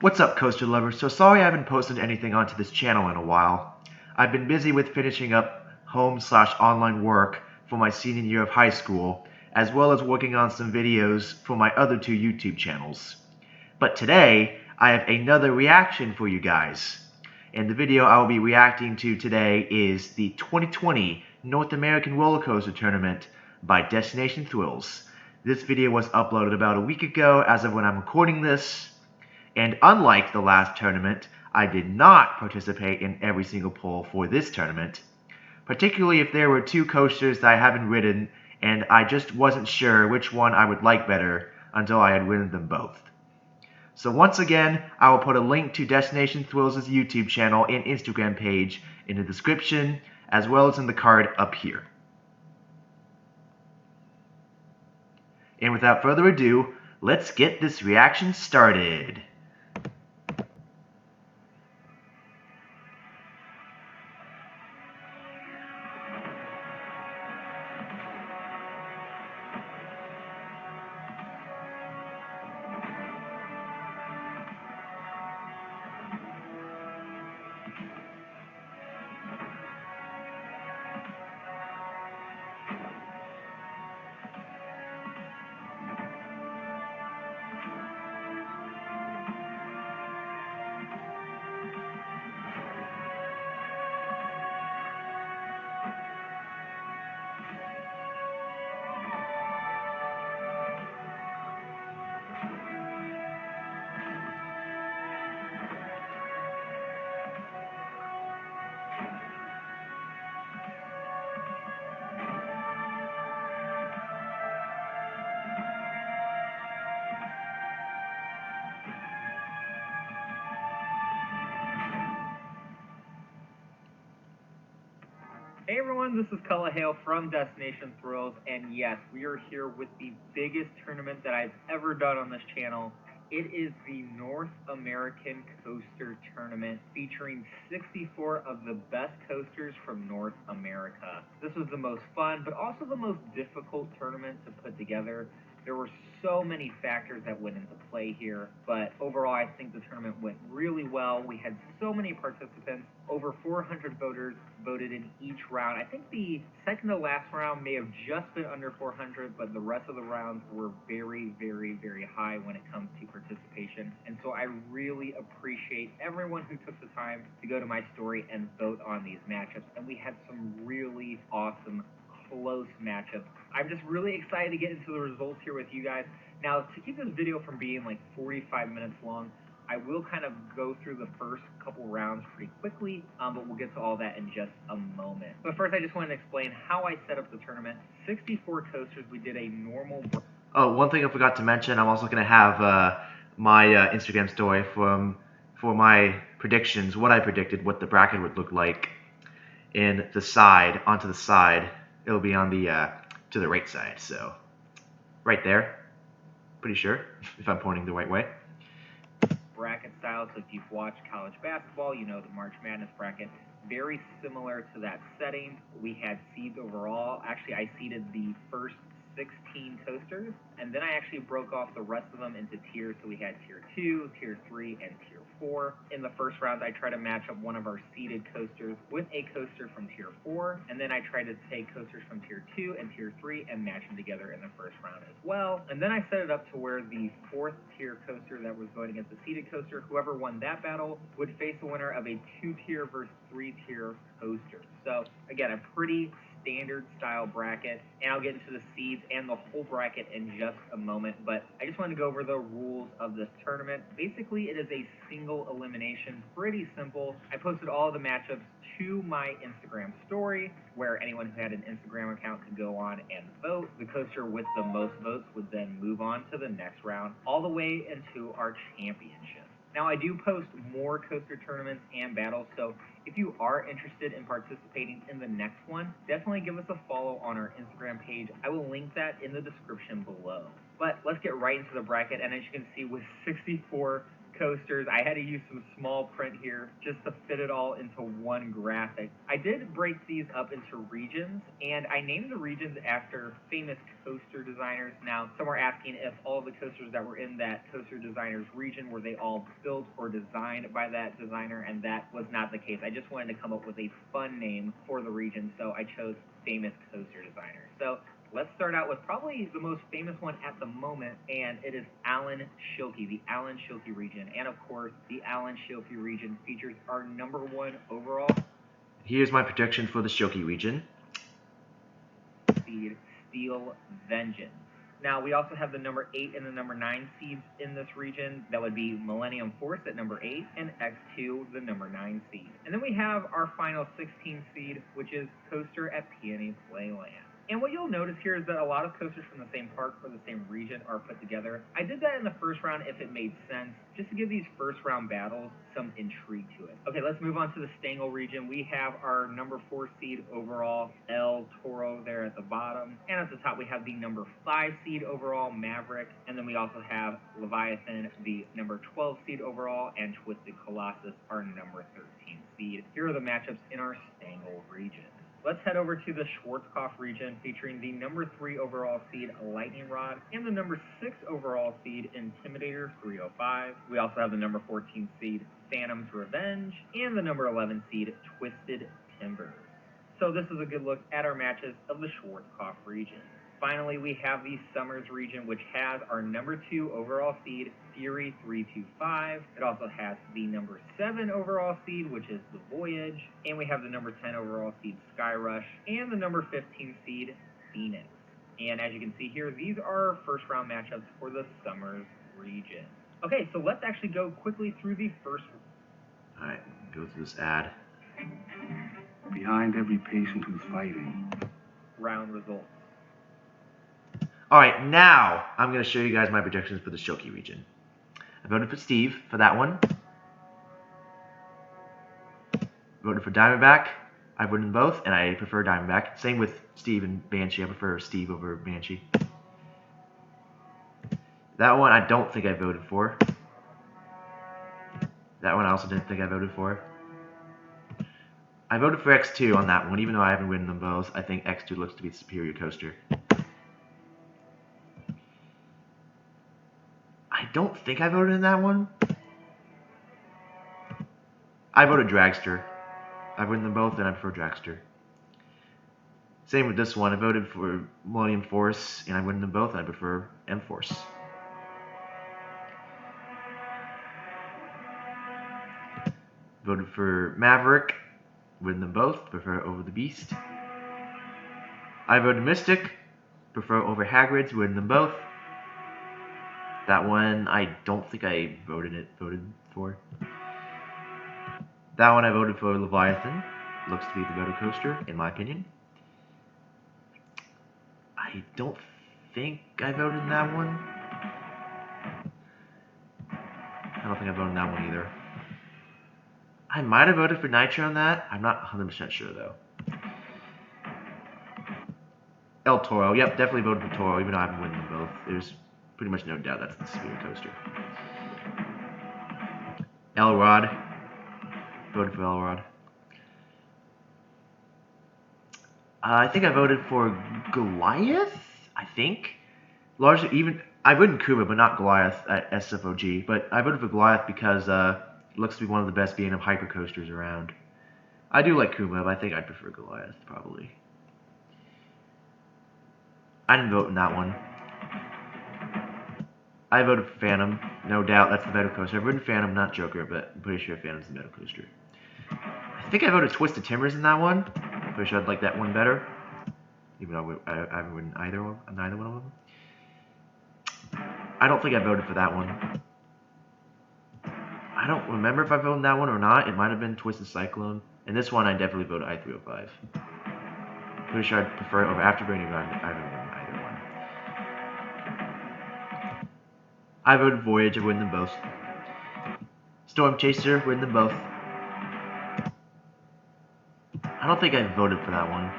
What's up, coaster lovers? So sorry I haven't posted anything onto this channel in a while. I've been busy with finishing up home/online work for my senior year of high school, as well as working on some videos for my other two YouTube channels. But today, I have another reaction for you guys. And the video I will be reacting to today is the 2020 North American Roller Coaster Tournament by Destination Thrills. This video was uploaded about a week ago as of when I'm recording this. And unlike the last tournament, I did not participate in every single poll for this tournament, particularly if there were two coasters that I haven't ridden and I just wasn't sure which one I would like better until I had ridden them both. So once again, I will put a link to Destination Thrills' YouTube channel and Instagram page in the description, as well as in the card up here. And without further ado, let's get this reaction started. Hey everyone, this is Cullah Hale from Destination Thrills, and yes, we are here with the biggest tournament that I've ever done on this channel. It is the North American Coaster Tournament, featuring 64 of the best coasters from North America. This was the most fun, but also the most difficult tournament to put together. There were so many factors that went into play here, but overall I think the tournament went really well. We had so many participants. Over 400 voters voted in each round. I think the second to last round may have just been under 400, but the rest of the rounds were very, very, very high when it comes to participation. And so I really appreciate everyone who took the time to go to my story and vote on these matchups. And we had some really awesome close matchups. I'm just really excited to get into the results here with you guys. Now, to keep this video from being like 45 minutes long, I will kind of go through the first couple rounds pretty quickly, but we'll get to all that in just a moment. But first, I just wanted to explain how I set up the tournament. 64 coasters, we did a normal... Oh, one thing I forgot to mention, I'm also going to have my Instagram story for my predictions, what I predicted, what the bracket would look like in the side, onto the side. It'll be on the, to the right side, so right there. Pretty sure, if I'm pointing the right way. Bracket style, so if you've watched college basketball, you know the March Madness bracket. Very similar to that setting. We had seeds overall. Actually, I seeded the first 16 coasters, and then I actually broke off the rest of them into tiers. So we had tier 2, tier 3, and tier 4. In the first round, I tried to match up one of our seeded coasters with a coaster from tier 4, and then I tried to take coasters from tier 2 and tier 3 and match them together in the first round as well. And then I set it up to where the 4th tier coaster that was going against the seeded coaster, whoever won that battle would face the winner of a 2-tier versus 3-tier coaster. So again, a pretty standard style bracket, and I'll get into the seeds and the whole bracket in just a moment, but I just wanted to go over the rules of this tournament. Basically, it is a single elimination, pretty simple. I posted all of the matchups to my Instagram story, where anyone who had an Instagram account could go on and vote. The coaster with the most votes would then move on to the next round, all the way into our championship. Now, I do post more coaster tournaments and battles, so if you are interested in participating in the next one, definitely give us a follow on our Instagram page. I will link that in the description below. But let's get right into the bracket, and as you can see, with 64 coasters. I had to use some small print here just to fit it all into one graphic. I did break these up into regions, and I named the regions after famous coaster designers. Now, some are asking if all the coasters that were in that coaster designers region, were they all built or designed by that designer, and that was not the case. I just wanted to come up with a fun name for the region, so I chose famous coaster designers. So let's start out with probably the most famous one at the moment, and it is Alan Schilke, the Alan Schilke region. And of course, the Alan Schilke region features our #1 overall. Here's my prediction for the Schilke region. Seed, Steel Vengeance. Now, we also have the #8 and the #9 seeds in this region. That would be Millennium Force at #8 and X2, the #9 seed. And then we have our final 16 seed, which is Coaster at Peony Playland. And what you'll notice here is that a lot of coasters from the same park or the same region are put together. I did that in the first round if it made sense, just to give these first round battles some intrigue to it. Okay, let's move on to the Stengel region. We have our #4 seed overall, El Toro, there at the bottom. And at the top, we have the #5 seed overall, Maverick. And then we also have Leviathan, the #12 seed overall, and Twisted Colossus, our #13 seed. Here are the matchups in our Stengel region. Let's head over to the Schwarzkopf region, featuring the #3 overall seed, Lightning Rod, and the #6 overall seed, Intimidator 305. We also have the #14 seed, Phantom's Revenge, and the #11 seed, Twisted Timbers. So this is a good look at our matches of the Schwarzkopf region. Finally, we have the Summers region, which has our #2 overall seed, Fury 325. It also has the #7 overall seed, which is the Voyage. And we have the #10 overall seed, Skyrush, and the #15 seed, Phoenix. And as you can see here, these are first round matchups for the Summers region. Okay, so let's actually go quickly through the first. Alright, go through this ad. Behind every patient who's fighting. Round results. Alright, now I'm going to show you guys my predictions for the Schilke region. I voted for Steve for that one. Voted for Diamondback. I voted in both, and I prefer Diamondback. Same with Steve and Banshee. I prefer Steve over Banshee. That one I don't think I voted for. That one I also didn't think I voted for. I voted for X2 on that one, even though I haven't ridden them both. I think X2 looks to be the superior coaster. I don't think I voted in that one. I voted Dragster. I've ridden them both, and I prefer Dragster. Same with this one. I voted for Millennium Force, and I've ridden them both, and I prefer M-Force. Voted for Maverick. Ridden them both. Prefer Over the Beast. I voted Mystic. Prefer over Hagrid's. Ridden them both. That one I don't think I voted for. That one I voted for Leviathan. Looks to be the better coaster, in my opinion. I don't think I voted in that one. I don't think I voted in that one either. I might have voted for Nitro on that. I'm not 100% sure, though. El Toro. Yep, definitely voted for Toro, even though I haven't ridden them both. There's pretty much no doubt that's the superior coaster. Elrod. Voted for Elrod. I think I voted for Goliath, I think. Largely, even I voted in Kuma, but not Goliath at SFOG. But I voted for Goliath because it looks to be one of the best B&M hyper coasters around. I do like Kuma, but I think I'd prefer Goliath, probably. I didn't vote in that one. I voted for Phantom. No doubt that's the better coaster. I've ridden Phantom, not Joker, but I'm pretty sure Phantom's the better coaster. I think I voted Twisted Timbers in that one. I'm pretty sure I'd like that one better. Even though I haven't ridden neither one of them. I don't think I voted for that one. I don't remember if I voted in that one or not. It might have been Twisted Cyclone. And this one I definitely voted I-305. Pretty sure I'd prefer it over Afterburning, but I haven't ridden either one. I voted Voyage. I've ridden them both. Storm Chaser, ridden them both. I don't think I voted for that one.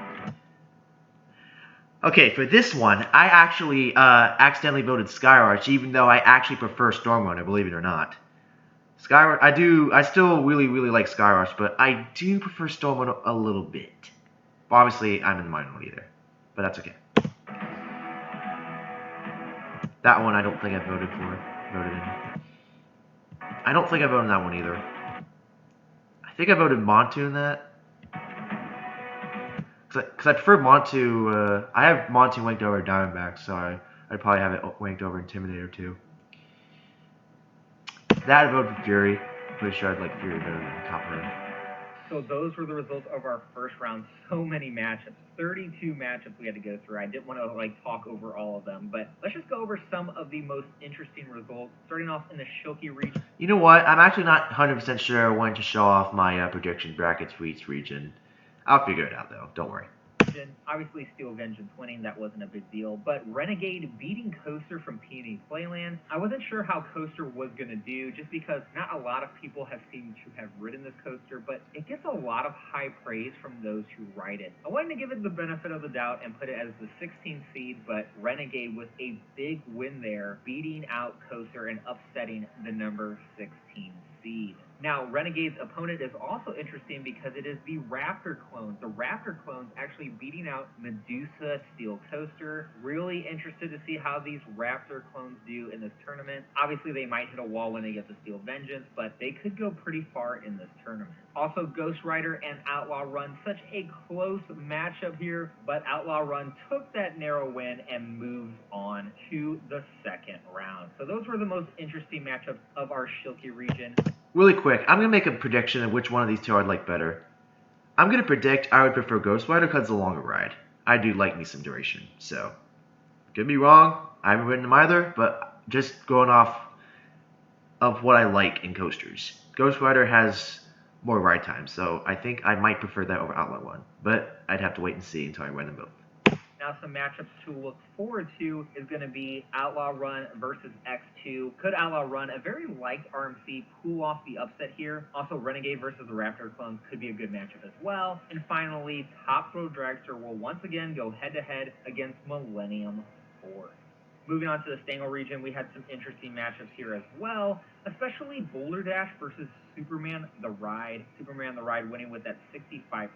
Okay, for this one, I actually accidentally voted Skyrush, even though I actually prefer Stormrunner, believe it or not. Skyrush, I still really, really like Skyrush, but I do prefer Storm a little bit. Obviously, I'm in the minority there, but that's okay. That one I don't think I voted in. I don't think I voted in that one either. I think I voted Montu in that. Because I prefer Montu, I have Montu ranked over Diamondback, so I'd probably have it ranked over Intimidator too. That I'd vote for Fury. Pretty sure I'd like Fury better than Copperhead. So those were the results of our first round. So many matchups, 32 matchups we had to go through. I didn't want to talk over all of them, but let's just go over some of the most interesting results. Starting off in the Shilky region. You know what? I'm actually not 100% sure when to show off my prediction brackets for each region. I'll figure it out though. Don't worry. Obviously, Steel Vengeance winning, that wasn't a big deal, but Renegade beating Coaster from Peony Playland. I wasn't sure how Coaster was going to do, just because not a lot of people have seemed to have ridden this coaster, but it gets a lot of high praise from those who ride it. I wanted to give it the benefit of the doubt and put it as the 16th seed, but Renegade with a big win there, beating out Coaster and upsetting the number 16 seed. Now, Renegade's opponent is also interesting because it is the Raptor clones. The Raptor clones actually beating out Medusa Steel Coaster. Really interested to see how these Raptor clones do in this tournament. Obviously, they might hit a wall when they get the Steel Vengeance, but they could go pretty far in this tournament. Also, Ghost Rider and Outlaw Run, such a close matchup here, but Outlaw Run took that narrow win and moved on to the second round. So those were the most interesting matchups of our Shilky region. Really quick, I'm going to make a prediction of which one of these two I'd like better. I'm going to predict I would prefer Ghost Rider because it's a longer ride. I do like me some duration, so could be wrong. I haven't ridden them either, but just going off of what I like in coasters. Ghost Rider has more ride time, so I think I might prefer that over Outlaw Run, but I'd have to wait and see until I ride them both. Now, some matchups to look forward to is going to be Outlaw Run versus X2. Could Outlaw Run, a very liked RMC, pull off the upset here? Also, Renegade versus the Raptor clones could be a good matchup as well. And finally, Top Throw Dragster will once again go head-to-head against Millennium Force. Moving on to the Stangle region, we had some interesting matchups here as well, especially Boulder Dash versus Superman the Ride. Superman the Ride winning with that 65%.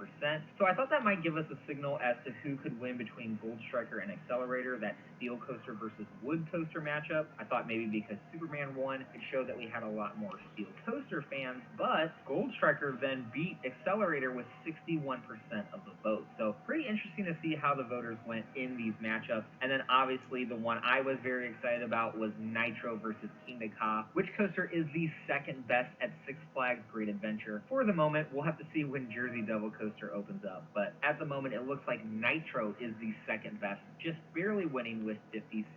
So I thought that might give us a signal as to who could win between Gold Striker and Accelerator, that Steel Coaster versus Wood Coaster matchup. I thought maybe because Superman won, it showed that we had a lot more Steel Coaster fans, but Gold Striker then beat Accelerator with 61% of the vote. So pretty interesting to see how the voters went in these matchups. And then obviously the one I was very excited about was Nitro versus King Ka. Which coaster is the second best at Six Flags Great Adventure? For the moment, we'll have to see when Jersey Devil Coaster opens up, but at the moment it looks like Nitro is the second best, just barely winning with 56%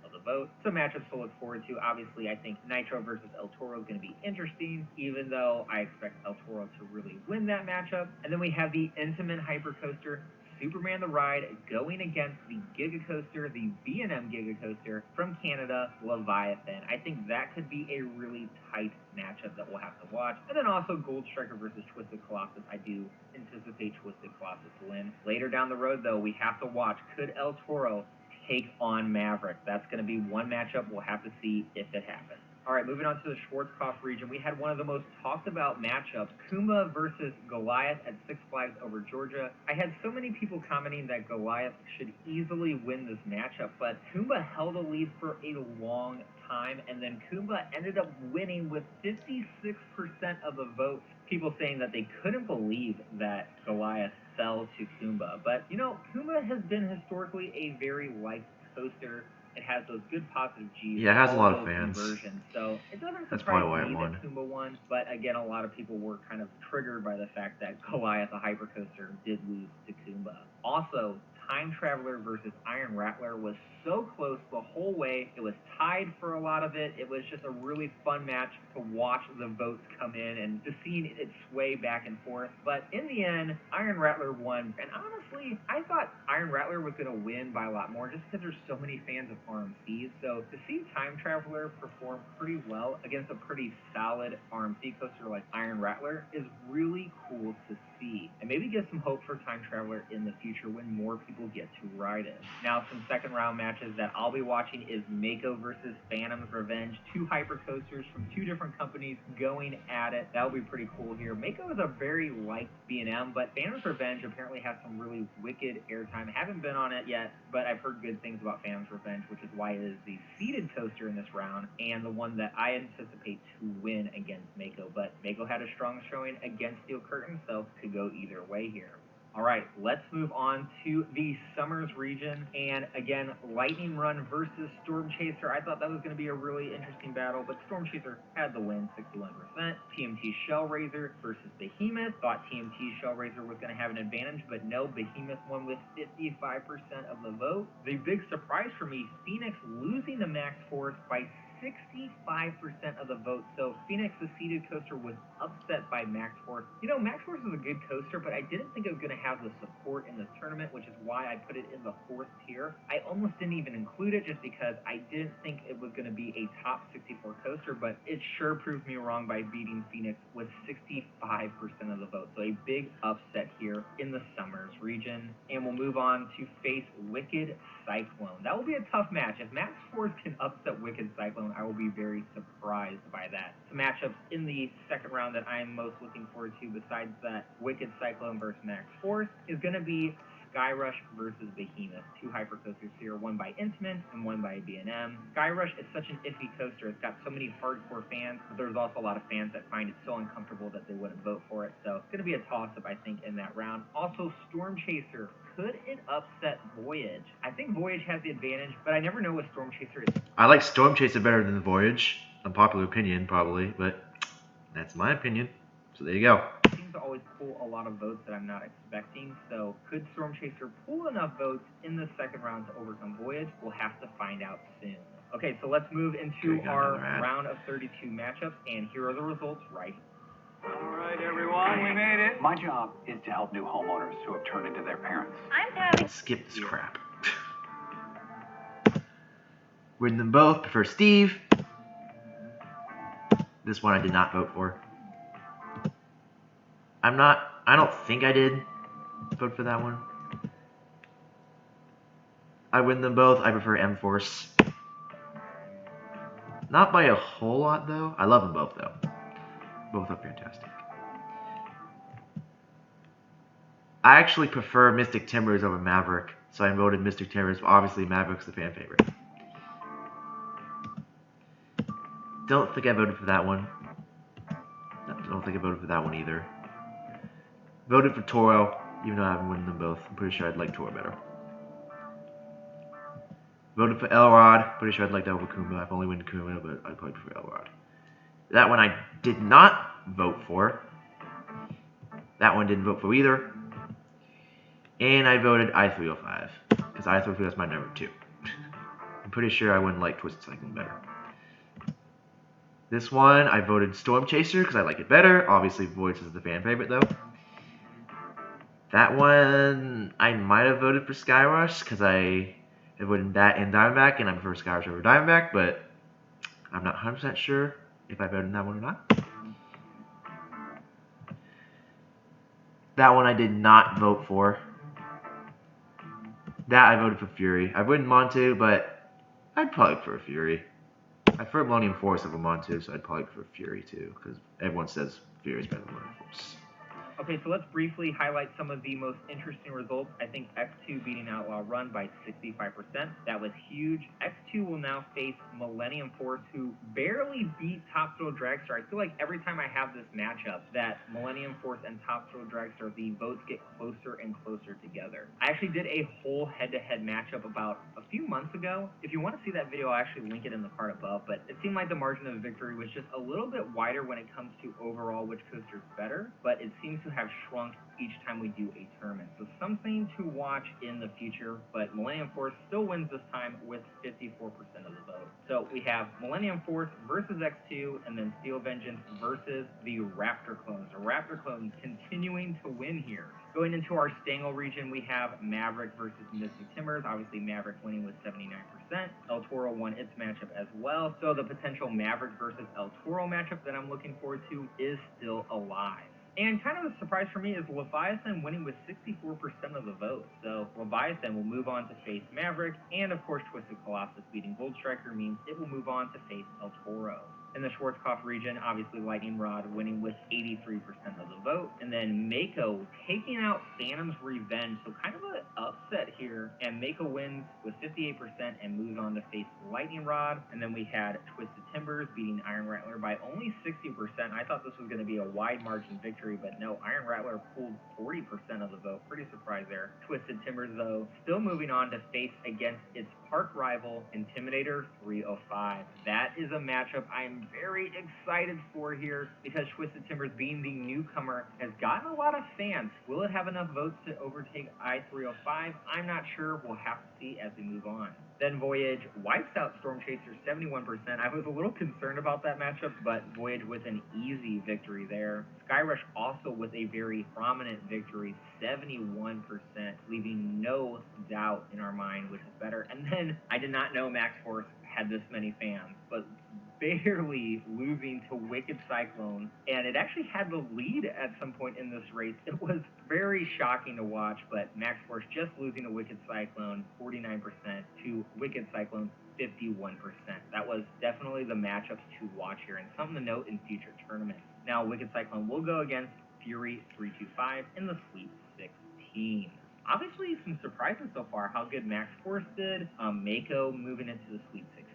of the vote. So matchups to look forward to. Obviously, I think Nitro versus El Toro is going to be interesting, even though I expect El Toro to really win that matchup. And then we have the Intamin Hypercoaster, Superman the Ride, going against the Giga Coaster, the B&M Giga Coaster from Canada, Leviathan. I think that could be a really tight matchup that we'll have to watch. And then also Gold Striker versus Twisted Colossus. I do anticipate Twisted Colossus to win. Later down the road, though, we have to watch, could El Toro take on Maverick? That's going to be one matchup. We'll have to see if it happens. All right, moving on to the Schwarzkopf region, we had one of the most talked about matchups, Kumba versus Goliath at Six Flags Over Georgia. I had so many people commenting that Goliath should easily win this matchup, but Kumba held a lead for a long time, and then Kumba ended up winning with 56% of the votes. People saying that they couldn't believe that Goliath fell to Kumba. But, you know, Kumba has been historically a very liked coaster. It has those good positive G's. Yeah, it has a lot of fans. So it doesn't That's surprise probably why it me won. that Kumba won. But again, a lot of people were kind of triggered by the fact that Goliath, a hypercoaster, did lose to Kumba. Also, Time Traveler versus Iron Rattler was so close the whole way. It was tied for a lot of it. It was just a really fun match to watch the votes come in and to see it sway back and forth. But in the end, Iron Rattler won. And honestly, I thought Iron Rattler was going to win by a lot more just because there's so many fans of RMCs. So to see Time Traveler perform pretty well against a pretty solid RMC coaster like Iron Rattler is really cool to see. And maybe give some hope for Time Traveler in the future when more people people get to ride in. Now, some second round matches that I'll be watching is Mako versus Phantom's Revenge. Two hypercoasters from two different companies going at it. That'll be pretty cool here. Mako is a very light B&M, but Phantom's Revenge apparently has some really wicked airtime. I haven't been on it yet, but I've heard good things about Phantom's Revenge, which is why it is the seeded coaster in this round and the one that I anticipate to win against Mako. But Mako had a strong showing against Steel Curtain, so could go either way here. All right, let's move on to the Summers region. And again, Lightning Run versus Storm Chaser. I thought that was going to be a really interesting battle, but Storm Chaser had the win, 61%. TMT Shellraiser versus Behemoth. Thought TMT Shellraiser was going to have an advantage, but no, Behemoth won with 55% of the vote. The big surprise for me, Phoenix losing to Max Force by 65% of the vote. So Phoenix, the seeded coaster, was upset by Max Force. You know, Max Force is a good coaster, but I didn't think it was going to have the support in the tournament, which is why I put it in the 4th tier. I almost didn't even include it just because I didn't think it was going to be a top 64 coaster, but it sure proved me wrong by beating Phoenix with 65% of the vote. So a big upset here in the Summers region. And we'll move on to face Wicked Cyclone. That will be a tough match. If Max Force can upset Wicked Cyclone, I will be very surprised by that. Some matchups in the second round that I'm most looking forward to besides that Wicked Cyclone versus Max Force is going to be Skyrush versus Behemoth. Two hypercoasters here, one by Intamin and one by B&M. Skyrush is such an iffy coaster. It's got so many hardcore fans, but there's also a lot of fans that find it so uncomfortable that they wouldn't vote for it. So it's going to be a toss-up, I think, in that round. Also, Storm Chaser. Could it upset Voyage? I think Voyage has the advantage, but I never know what Storm Chaser is. I like Storm Chaser better than Voyage. Unpopular opinion, probably, but that's my opinion. So there you go. It seems to always pull a lot of votes that I'm not expecting. So could Storm Chaser pull enough votes in the second round to overcome Voyage? We'll have to find out soon. Okay, so let's move into our round of 32 matchups, and here are the results right. All right, everyone, we made it. My job is to help new homeowners who have turned into their parents. I'm having. Skip this crap. Win them both. Prefer Steve. This one I did not vote for. I don't think I did vote for that one. I win them both. I prefer M-Force. Not by a whole lot, though. I love them both, though. Both are fantastic. I actually prefer Mystic Timbers over Maverick, so I voted Mystic Timbers. Obviously, Maverick's the fan favorite. Don't think I voted for that one. Don't think I voted for that one either. Voted for Toro, even though I haven't won them both. I'm pretty sure I'd like Toro better. Voted for Elrod. Pretty sure I'd like that over Kuma. I've only won Kuma, but I'd probably prefer Elrod. That one I did not vote for. That one didn't vote for either. And I voted I-305, because I-305 is my number 2. I'm pretty sure I wouldn't like Twisted Cyclone better. This one, I voted Storm Chaser, because I like it better. Obviously, Voyage is the fan favorite, though. That one, I might have voted for Skyrush, because I voted that and Diamondback, and I prefer Skyrush over Diamondback, but I'm not 100% sure if I voted that one or not. That one I did not vote for. That I voted for Fury. I wouldn't Montu, but I'd probably prefer Fury. I prefer Millennium Force over Montu, so I'd probably prefer Fury too, because everyone says Fury is better than Millennium Force. Okay, so let's briefly highlight some of the most interesting results. I think X2 beating Outlaw Run by 65%. That was huge. X2 will now face Millennium Force, who barely beat Top Thrill Dragster. I feel like every time I have this matchup, that Millennium Force and Top Thrill Dragster, the votes get closer and closer together. I actually did a whole head-to-head matchup about a few months ago. If you want to see that video, I'll actually link it in the card above, but it seemed like the margin of victory was just a little bit wider when it comes to overall which coaster is better, but it seems to have shrunk each time we do a tournament. So something to watch in the future, but Millennium Force still wins this time with 54% of the vote. So we have Millennium Force versus X2, and then Steel Vengeance versus the Raptor Clones. The Raptor Clones continuing to win here. Going into our Stangle region, we have Maverick versus Mystic Timbers. Obviously, Maverick winning with 79%. El Toro won its matchup as well. So the potential Maverick versus El Toro matchup that I'm looking forward to is still alive. And kind of a surprise for me is Leviathan winning with 64% of the vote. So Leviathan will move on to face Maverick, and of course Twisted Colossus beating Gold Striker means it will move on to face El Toro. In the Schwarzkopf region, obviously Lightning Rod winning with 83% of the vote. And then Mako taking out Phantom's Revenge. So kind of an upset here. And Mako wins with 58% and moves on to face Lightning Rod. And then we had Twisted Timbers beating Iron Rattler by only 60%. I thought this was going to be a wide margin victory, but no, Iron Rattler pulled 40% of the vote. Pretty surprised there. Twisted Timbers, though, still moving on to face against its park rival, Intimidator 305. That is a matchup I am very excited for here because Twisted Timbers, being the newcomer, has gotten a lot of fans. Will it have enough votes to overtake I-305? I'm not sure. We'll have to see as we move on. Then Voyage wipes out Storm Chaser 71%. I was a little concerned about that matchup, but Voyage with an easy victory there. Skyrush also with a very prominent victory, 71%, leaving no doubt in our mind which is better. And then I did not know Max Force had this many fans, but barely losing to Wicked Cyclone, and it actually had the lead at some point in this race. It was very shocking to watch, but Max Force just losing to Wicked Cyclone 49% to Wicked Cyclone 51%. That was definitely the matchups to watch here and something to note in future tournaments. Now Wicked Cyclone will go against Fury 325 in the Sweet 16. Obviously some surprises so far, how good Max Force did, Mako moving into the Sweet 16.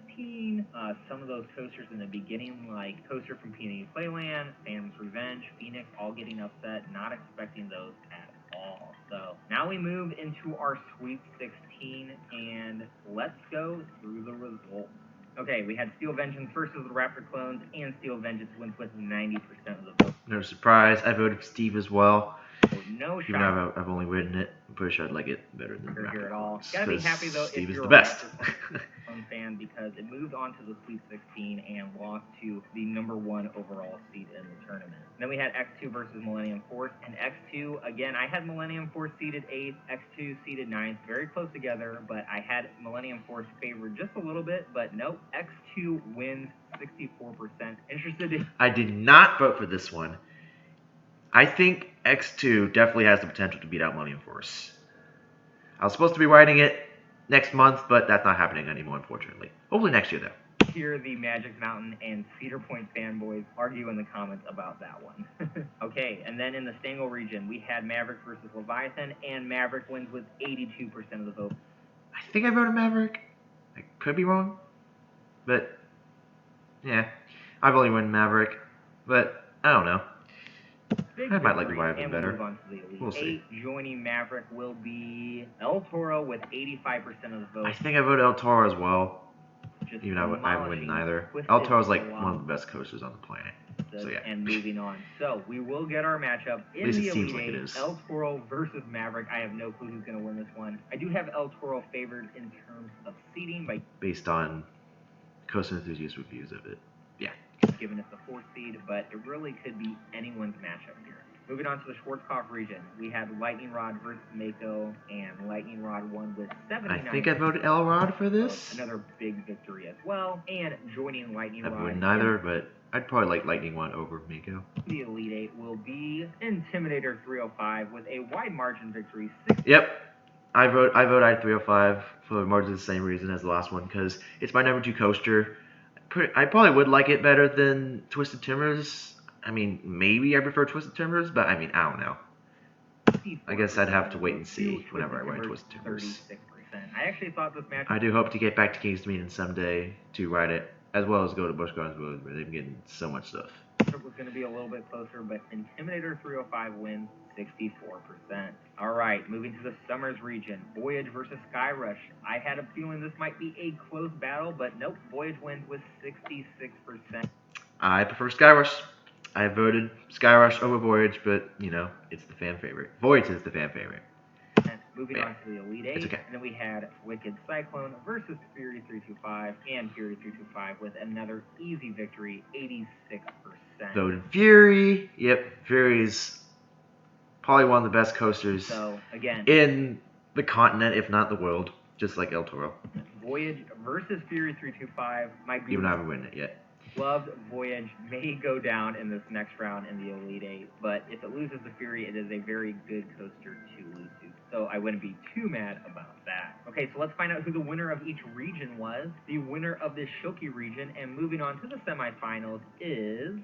Some of those coasters in the beginning, like Coaster from PNE Playland, Phantom's Revenge, Phoenix, all getting upset, not expecting those at all. So now we move into our Sweet 16, and let's go through the results. Okay, we had Steel Vengeance versus the Raptor Clones, and Steel Vengeance wins with 90% of the vote. No surprise, I voted for Steve as well. So no Even shock. though I've only written it, I'm pretty sure I'd like it better than Here at Raptor all. Clones, Gotta be 'cause happy though Steve if is you're the a best. Raptor Clone fan, because it moved on to the Sweet 16 and lost to the #1 overall seed in the tournament. Then we had X2 versus Millennium Force, and X2, again, I had Millennium Force seeded 8th, X2 seeded 9th, very close together, but I had Millennium Force favored just a little bit, but nope, X2 wins 64%. Interested in... I did not vote for this one. I think X2 definitely has the potential to beat out Millennium Force. I was supposed to be writing it next month, but that's not happening anymore, unfortunately. Hopefully next year, though. Hear the Magic Mountain and Cedar Point fanboys argue in the comments about that one. Okay, and then in the Stangle region, we had Maverick versus Leviathan, and Maverick wins with 82% of the vote. I think I voted Maverick. I could be wrong, but yeah, I've only written Maverick, but I don't know. Big I might like victory, Leviathan and better. We'll move on to the Elite We'll see. 8. Joining Maverick will be El Toro with 85% of the vote. I think I voted El Toro as well, Just even though I haven't written demolishing either. Twisted El Toro's like Colossus. one of the best coasters on the planet. So yeah. And moving on. So we will get our matchup in least the it seems Elite like it 8, is. El Toro versus Maverick. I have no clue who's going to win this one. I do have El Toro favored in terms of seeding by Based on Coaster Enthusiast reviews of it. Yeah. giving us the 4th seed, but it really could be anyone's matchup here. Moving on to the Schwarzkopf region, we had Lightning Rod versus Mako, and Lightning Rod won with 79%. I think I voted Elrod for this. Another big victory as well. And joining Lightning I Rod wouldn't either, but I'd probably like Lightning One over Mako. the Elite 8 will be Intimidator 305 with a wide margin victory. Yep. I vote I-305 for much of the same reason as the last one, because it's my #2 coaster. I probably would like it better than Twisted Timbers. I mean, maybe I prefer Twisted Timbers, but I mean, I don't know. I guess I'd have to wait and see whenever I write Twisted Timbers. 36%. I actually thought this match... I do hope to get back to King's Dominion someday to write it, as well as go to Busch Gardens Road, where they've been getting so much stuff. was going to be a little bit closer, but Intimidator 305 wins 64%. All right, moving to the Summers region, Voyage versus Skyrush. I had a feeling this might be a close battle, but nope, Voyage wins with 66%. I prefer Skyrush. I voted Skyrush over Voyage, but, you know, it's the fan favorite. Voyage is the fan favorite. Moving on to the Elite 8, okay. And then we had Wicked Cyclone versus Fury 325, and Fury 325 with another easy victory, 86%. Voted Fury. Yep, Fury's probably one of the best coasters So, again, in the continent, if not the world, just like El Toro. Voyage versus Fury 325 might be... Even though I haven't written it yet. Loved Voyage may go down in this next round in the Elite Eight, but if it loses to Fury, it is a very good coaster to lose to. So I wouldn't be too mad about that. Okay, so let's find out who the winner of each region was. The winner of the Shoki region, and moving on to the semifinals, is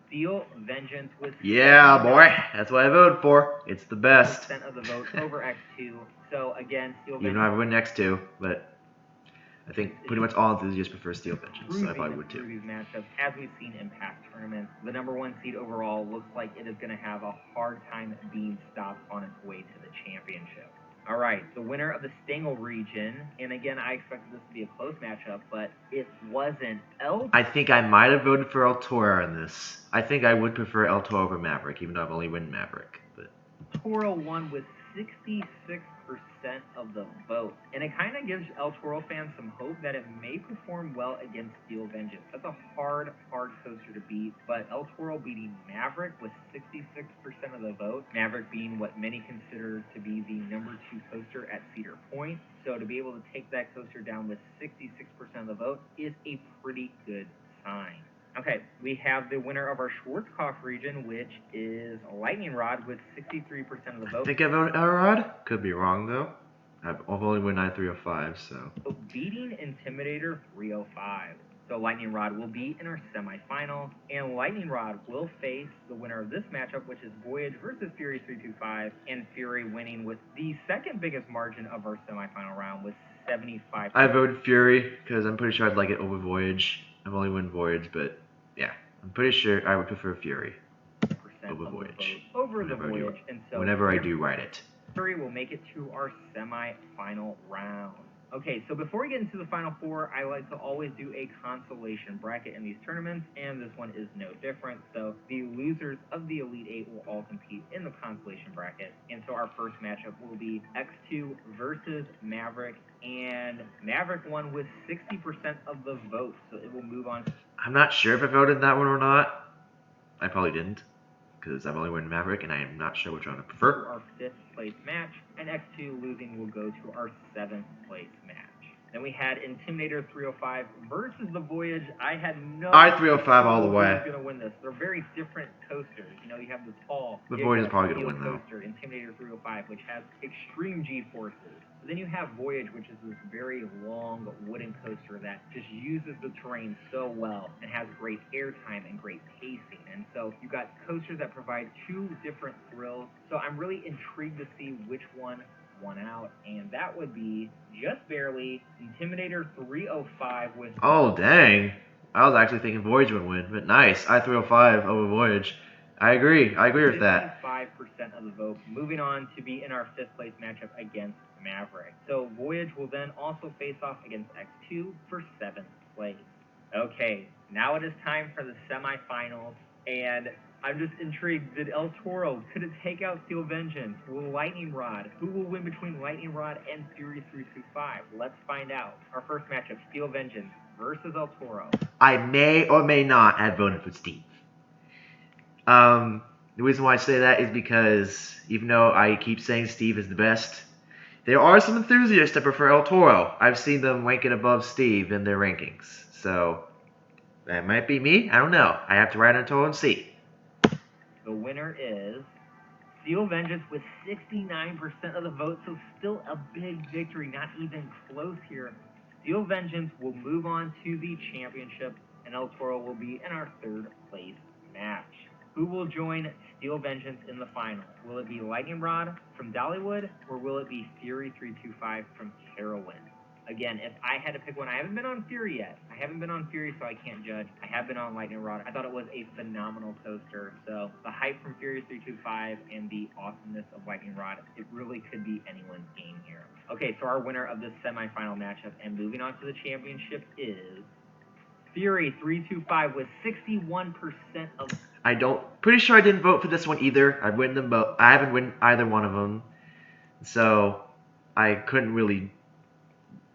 Steel Vengeance with Yeah, boy. That's what I voted for. It's the best. percent of the vote over X2. So again, Steel Even Vengeance. though I would next two, but I think pretty much all enthusiasts prefer Steel Vengeance, so I probably would through too. these matchups, as we've seen in past tournaments, the number one seed overall looks like it is going to have a hard time being stopped on its way to the championship. All right, the winner of the Stengel region, and again, I expected this to be a close matchup, but it wasn't. I think I might have voted for El Toro in this. I think I would prefer El Toro over Maverick, even though I've only won Maverick. But Toro won with 66% of the vote. And it kind of gives El Toro fans some hope that it may perform well against Steel Vengeance. That's a hard coaster to beat, but El Toro beating Maverick with 66% of the vote, Maverick being what many consider to be the number 2 coaster at Cedar Point. So to be able to take that coaster down with 66% of the vote is a pretty good sign. Okay, we have the winner of our Schwarzkopf region, which is Lightning Rod with 63% of the vote. I think I voted Elrod. Could be wrong though. I've only won 9305, so. Beating Intimidator 305. So Lightning Rod will be in our semifinal, and Lightning Rod will face the winner of this matchup, which is Voyage versus Fury 325, and Fury winning with the second biggest margin of our semifinal round with 75%. I voted Fury because I'm pretty sure I'd like it over Voyage. I've only won Voyage, but yeah, I'm pretty sure I would prefer Fury over Voyage. Over the Voyage, and so whenever I do ride it. Fury will make it to our semi-final round. Okay, so before we get into the Final Four, I like to always do a consolation bracket in these tournaments, and this one is no different. So the losers of the Elite Eight will all compete in the consolation bracket, and so our first matchup will be X2 versus Maverick, and Maverick won with 60% of the vote, so it will move on. I'm not sure if I voted that one or not. I probably didn't, because I've only won Maverick, and I am not sure which one I prefer. Our 5th place match, and X2 losing will go to our 7th place match. Then we had Intimidator 305 versus the Voyage. I had no I 305 all the way. Who's going to win this? They're very different coasters. You know, you have the tall, The Voyage is probably going to win though. Coaster, Intimidator 305, which has extreme G-forces. But then you have Voyage, which is this very long wooden coaster that just uses the terrain so well and has great airtime and great pacing. And so you've got coasters that provide two different thrills. So I'm really intrigued to see which one won out, and that would be just barely Intimidator 305 with... Oh, dang. I was actually thinking Voyage would win, but nice. I 305 over Voyage. I agree with that. 55% of the vote, moving on to be in our 5th place matchup against Maverick. So Voyage will then also face off against X2 for 7th place. Okay, now it is time for the semifinals, and I'm just intrigued. Did El Toro, could it take out Steel Vengeance? Will Lightning Rod? Who will win between Lightning Rod and Fury 325? Let's find out. Our first matchup, Steel Vengeance versus El Toro. I may or may not have voted for Steve. The reason why I say that is because even though I keep saying Steve is the best, there are some enthusiasts that prefer El Toro. I've seen them rank it above Steve in their rankings. So, that might be me. I don't know. I have to ride on El Toro and see. The winner is Steel Vengeance with 69% of the vote, so still a big victory, not even close here. Steel Vengeance will move on to the championship, and El Toro will be in our 3rd place match. Who will join Steel Vengeance in the final? Will it be Lightning Rod from Dollywood, or will it be Fury 325 from Carowinds? Again, if I had to pick one, I haven't been on Fury yet. I haven't been on Fury, so I can't judge. I have been on Lightning Rod. I thought it was a phenomenal coaster. So the hype from Fury 325 and the awesomeness of Lightning Rod, it really could be anyone's game here. Okay, so our winner of this semifinal matchup and moving on to the championship is Fury 325 with 61% of... Pretty sure I didn't vote for this one either. I've written them both. I haven't written either one of them. So I couldn't really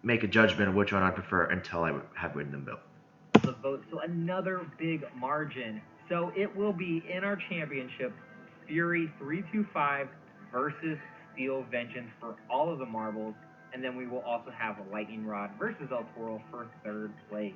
make a judgment of which one I prefer until I have written them both. The vote, so another big margin. So it will be in our championship, Fury 325 versus Steel Vengeance for all of the marbles, and then we will also have a Lightning Rod versus El Toro for 3rd place.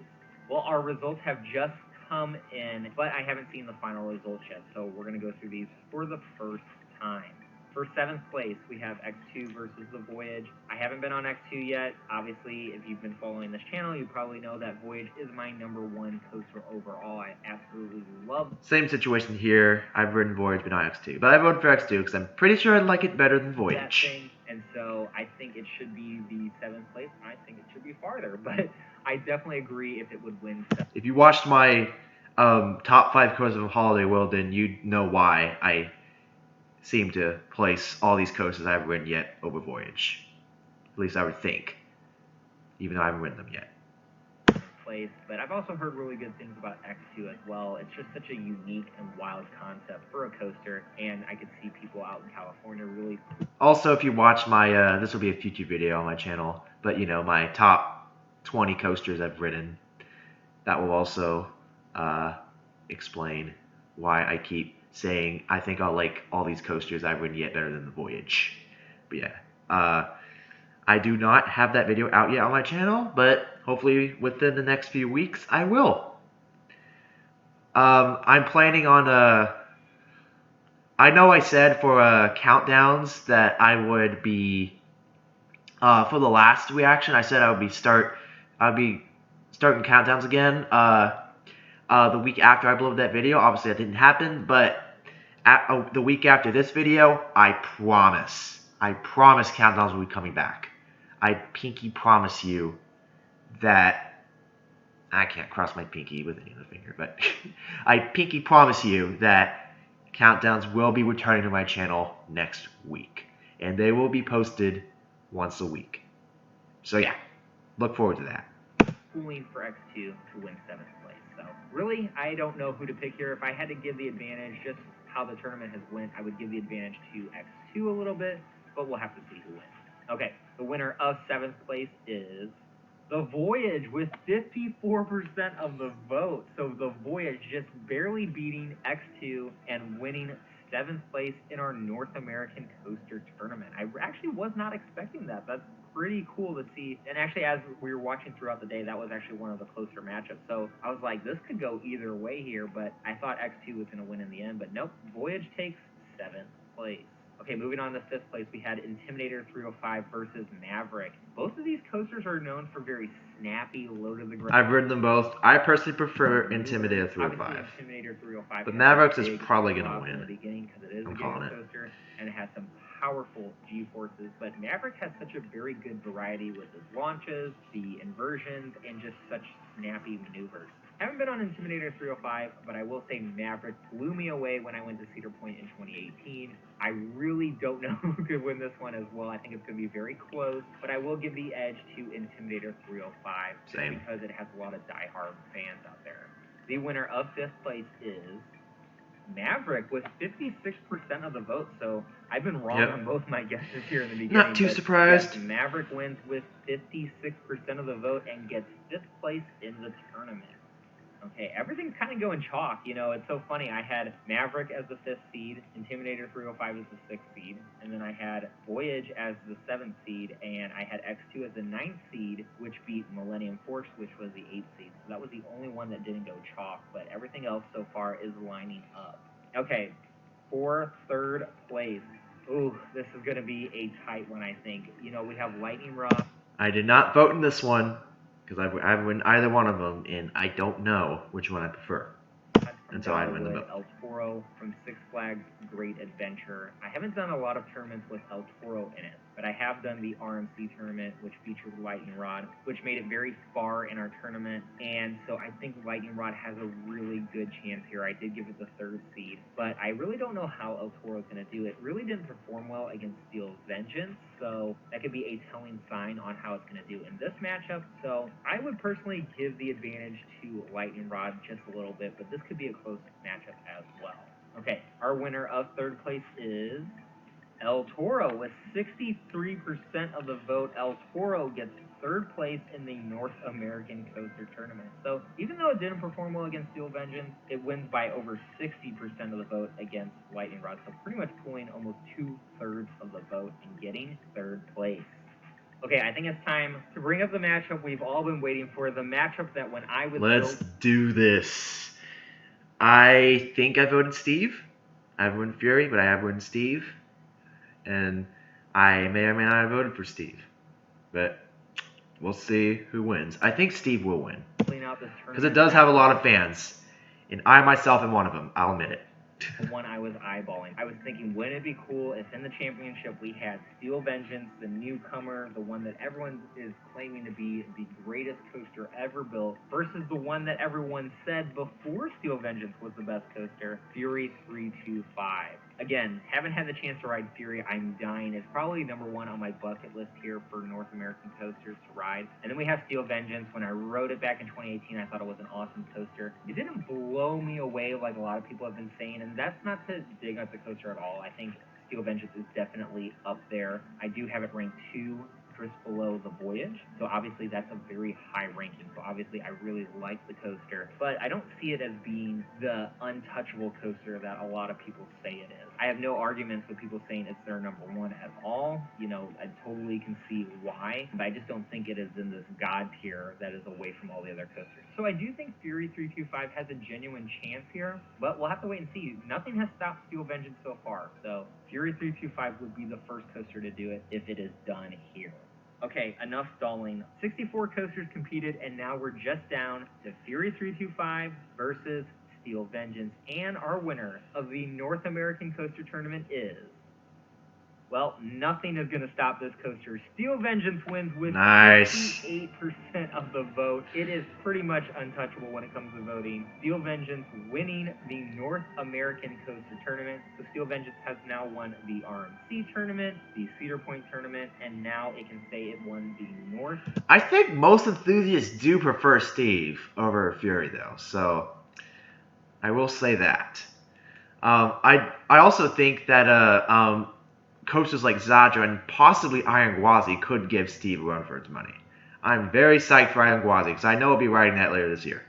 Well, our results have just come in, but I haven't seen the final results yet, so we're going to go through these for the first time. For 7th place, we have X2 versus the Voyage. I haven't been on X2 yet. Obviously, if you've been following this channel, you probably know that Voyage is my #1 coaster overall. I absolutely love it. Same situation here. I've ridden Voyage, but not X2. But I voted for X2 because I'm pretty sure I like it better than Voyage. And so I think it should be the 7th place. I think it should be farther, but I definitely agree if it would win. If you watched my top 5 coasters of Holiday World, then you'd know why I seem to place all these coasters I haven't ridden yet over Voyage. At least I would think, even though I haven't ridden them yet. Place, but I've also heard really good things about X2 as well. It's just such a unique and wild concept for a coaster, and I could see people out in California really. Also, if you watch my, this will be a future video on my channel, but you know, my top 20 coasters I've ridden, that will also explain why I keep saying I think I'll like all these coasters I've ridden yet better than the Voyage. But yeah, I do not have that video out yet on my channel, but hopefully within the next few weeks I will. I'm planning on I know I said for countdowns that I would be for the last reaction. I said I'd be starting countdowns again the week after I uploaded that video. Obviously that didn't happen, but the week after this video, I promise countdowns will be coming back. I pinky promise you that I can't cross my pinky with any other finger, but I pinky promise you that countdowns will be returning to my channel next week, and they will be posted once a week. So yeah, look forward to that. Cooling for X2 to win 7th place. So really, I don't know who to pick here. If I had to give the advantage, just how the tournament has went, I would give the advantage to X2 a little bit, but we'll have to see who wins. Okay, the winner of 7th place is the Voyage with 54% of the vote. So the Voyage just barely beating X2 and winning 7th place in our North American Coaster Tournament. I actually was not expecting that. That's pretty cool to see. And actually, as we were watching throughout the day, that was actually one of the closer matchups. So I was like, this could go either way here, but I thought X2 was going to win in the end. But nope, Voyage takes 7th place. Okay, moving on to 5th place, we had Intimidator 305 versus Maverick. Both of these coasters are known for very snappy, low-to-the-ground. I've ridden them both. I personally prefer Intimidator 305. Intimidator 305. But Mavericks is probably going to win. In the beginning, because it is I'm a calling it. coaster, and it has some powerful G-forces. But Maverick has such a very good variety with its launches, the inversions, and just such snappy maneuvers. I haven't been on Intimidator 305, but I will say Maverick blew me away when I went to Cedar Point in 2018. I really don't know who could win this one as well. I think it's going to be very close, but I will give the edge to Intimidator 305 Same. because it has a lot of diehard fans out there. The winner of 5th place is Maverick with 56% of the vote. So I've been wrong on both my guesses here in the beginning. Not too surprised. Yes, Maverick wins with 56% of the vote and gets 5th place in the tournament. Okay, everything's kind of going chalk. You know, it's so funny. I had Maverick as the 5th seed, Intimidator 305 as the 6th seed, and then I had Voyage as the 7th seed, and I had X2 as the 9th seed, which beat Millennium Force, which was the 8th seed. So that was the only one that didn't go chalk, but everything else so far is lining up. Okay, for 3rd place. Ooh, this is going to be a tight one, I think. You know, we have Lightning Rod. I did not vote in this one, because I've won either one of them, and I don't know which one I prefer. And so I win the vote. El Toro from Six Flags Great Adventure. I haven't done a lot of tournaments with El Toro in it, but I have done the RMC tournament, which featured Lightning Rod, which made it very far in our tournament. And so I think Lightning Rod has a really good chance here. I did give it the 3rd seed, but I really don't know how El Toro is going to do. It really didn't perform well against Steel Vengeance, so that could be a telling sign on how it's going to do in this matchup. So I would personally give the advantage to Lightning Rod just a little bit, but this could be a close matchup as well. Okay, our winner of 3rd place is El Toro with 63% of the vote. El Toro gets 3rd place in the North American Coaster Tournament. So even though it didn't perform well against Steel Vengeance, it wins by over 60% of the vote against Lightning Rod. So pretty much pulling almost 2/3 of the vote and getting 3rd place. Okay, I think it's time to bring up the matchup we've all been waiting for. The matchup that when I was Let's do this. I think I voted Steve. I voted Fury, but I have voted Steve. And I may or may not have voted for Steve. But we'll see who wins. I think Steve will win. Because it does have a lot of fans. And I myself am one of them. I'll admit it. The one I was eyeballing. I was thinking, wouldn't it be cool if in the championship we had Steel Vengeance, the newcomer, the one that everyone is claiming to be the greatest coaster ever built, versus the one that everyone said before Steel Vengeance was the best coaster, Fury 325. Again, haven't had the chance to ride Fury. I'm dying. It's probably number one on my bucket list here for North American coasters to ride. And then we have Steel Vengeance. When I rode it back in 2018, I thought it was an awesome coaster. It didn't blow me away like a lot of people have been saying, and that's not to dig up the coaster at all. I think Steel Vengeance is definitely up there. I do have it ranked 2, just below the Voyage, so obviously that's a very high ranking. So obviously I really like the coaster, but I don't see it as being the untouchable coaster that a lot of people say it is. I have no arguments with people saying it's their number one at all. You know, I totally can see why, but I just don't think it is in this god tier that is away from all the other coasters. So I do think Fury 325 has a genuine chance here, but we'll have to wait and see. Nothing has stopped Steel Vengeance so far, so Fury 325 would be the first coaster to do it if it is done here. Okay, enough stalling. 64 coasters competed, and now we're just down to Fury 325 versus Steel Vengeance. And our winner of the North American Coaster Tournament is... well, nothing is going to stop this coaster. Steel Vengeance wins with 58% of the vote. It is pretty much untouchable when it comes to voting. Steel Vengeance winning the North American Coaster Tournament. So Steel Vengeance has now won the RMC Tournament, the Cedar Point Tournament, and now it can say it won the North. I think most enthusiasts do prefer Steve over Fury, though. So I will say that. I also think that coasters like Zadra and possibly Iron Gwazi could give Steve a run for his money. I'm very psyched for Iron Gwazi because I know I'll be riding that later this year.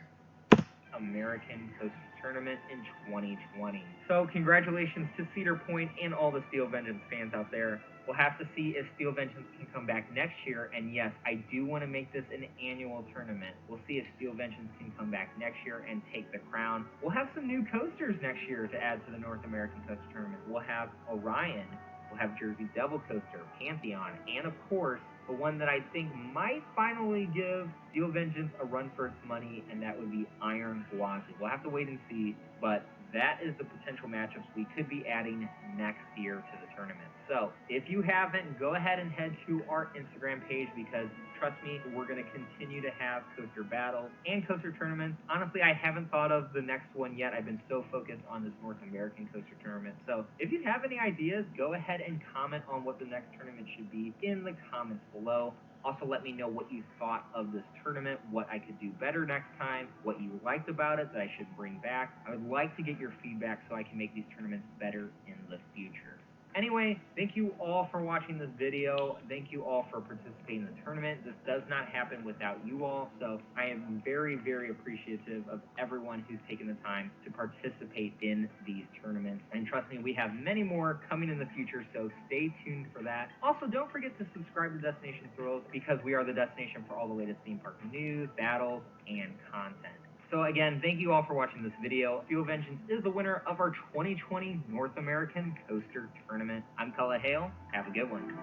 American Coaster Tournament in 2020. So congratulations to Cedar Point and all the Steel Vengeance fans out there. We'll have to see if Steel Vengeance can come back next year, and yes, I do want to make this an annual tournament. We'll see if Steel Vengeance can come back next year and take the crown. We'll have some new coasters next year to add to the North American Coaster Tournament. We'll have Orion, we'll have Jersey Devil Coaster, Pantheon, and of course, the one that I think might finally give Steel Vengeance a run for its money, and that would be Iron Gwazi. We'll have to wait and see, but that is the potential matchups we could be adding next year to the tournament. So, if you haven't, go ahead and head to our Instagram page because, trust me, we're going to continue to have coaster battles and coaster tournaments. Honestly, I haven't thought of the next one yet. I've been so focused on this North American Coaster Tournament. So, if you have any ideas, go ahead and comment on what the next tournament should be in the comments below. Also, let me know what you thought of this tournament, what I could do better next time, what you liked about it that I should bring back. I would like to get your feedback so I can make these tournaments better in the future. Anyway, thank you all for watching this video. Thank you all for participating in the tournament. This does not happen without you all, so I am very, very appreciative of everyone who's taken the time to participate in these tournaments. And trust me, we have many more coming in the future, so stay tuned for that. Also, don't forget to subscribe to Destination Thrills because we are the destination for all the latest theme park news, battles, and content. So again, thank you all for watching this video. Steel Vengeance is the winner of our 2020 North American Coaster Tournament. I'm Cullah Hale. Have a good one.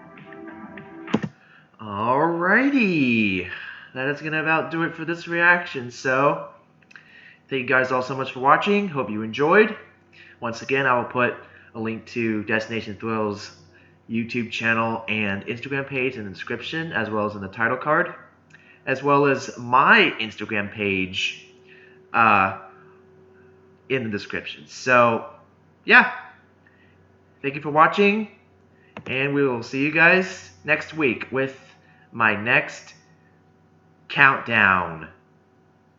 Alrighty. That is going to about do it for this reaction. So, thank you guys all so much for watching. Hope you enjoyed. Once again, I will put a link to Destination Thrills YouTube channel and Instagram page in the description, as well as in the title card, as well as my Instagram page in the description. So, yeah. Thank you for watching, and we will see you guys next week with my next countdown.